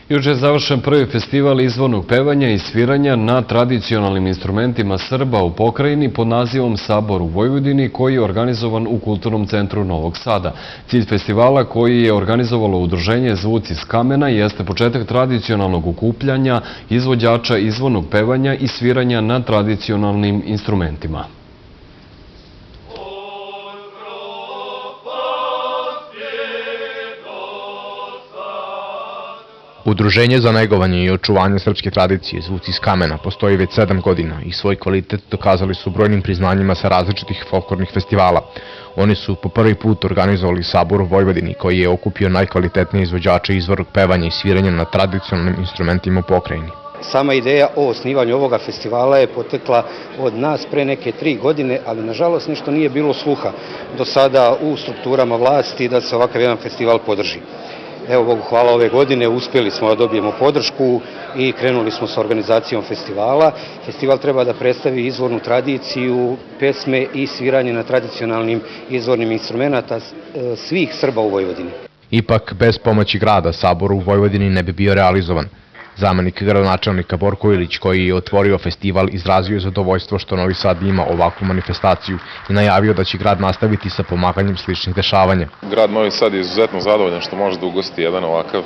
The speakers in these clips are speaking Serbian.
Juče je završen prvi festival izvornog pevanja i sviranja na tradicionalnim instrumentima Srba u pokrajini pod nazivom Sabor u Vojvodini, koji je organizovan u Kulturnom centru Novog Sada. Cilj festivala, koji je organizovalo udruženje Zvuci iz kamena, jeste početak tradicionalnog okupljanja izvođača izvornog pevanja i sviranja na tradicionalnim instrumentima. Udruženje za negovanje i očuvanje srpske tradicije Zvuci iz kamena postoji već 7 godina i svoj kvalitet dokazali su brojnim priznanjima sa različitih folklornih festivala. Oni su po prvi put organizovali Sabor u Vojvodini, koji je okupio najkvalitetnije izvođače izvornog pevanja i sviranja na tradicionalnim instrumentima u pokrajini. Sama ideja o osnivanju ovoga festivala je potekla od nas pre neke 3 godine, ali nažalost nešto nije bilo sluha do sada u strukturama vlasti da se ovakav jedan festival podrži. Evo, Bogu hvala, ove godine uspjeli smo da dobijemo podršku i krenuli smo sa organizacijom festivala. Festival treba da predstavi izvornu tradiciju, pesme i sviranje na tradicionalnim izvornim instrumenta svih Srba u Vojvodini. Ipak, bez pomoći grada, Sabor u Vojvodini ne bi bio realizovan. Zamenik gradonačelnika Borko Ilić, koji je otvorio festival, izrazio je zadovoljstvo što Novi Sad ima ovakvu manifestaciju i najavio da će grad nastaviti sa pomaganjem sličnih dešavanja. Grad Novi Sad je izuzetno zadovoljan što može da ugosti jedan ovakav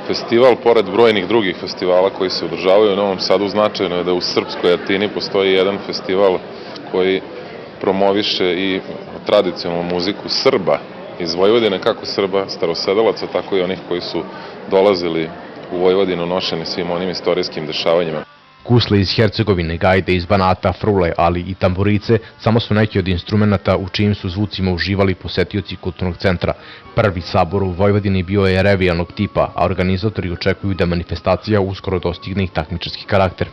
festival, pored brojnih drugih festivala koji se održavaju u Novom Sadu. Značajno je da u srpskoj Atini postoji jedan festival koji promoviše i tradicionalnu muziku Srba iz Vojvodine, kako Srba starosedalaca, tako i onih koji su dolazili u Vojvodinu nošeni svim onim istorijskim dešavanjima. Kusle iz Hercegovine, gajde iz Banata, frule, ali i tamburice samo su neki od instrumenta u čijim su zvucima uživali posetioci Kulturnog centra. Prvi Sabor u Vojvodini bio je revijalnog tipa, a organizatori očekuju da manifestacija uskoro dostigne i takmičarski karakter.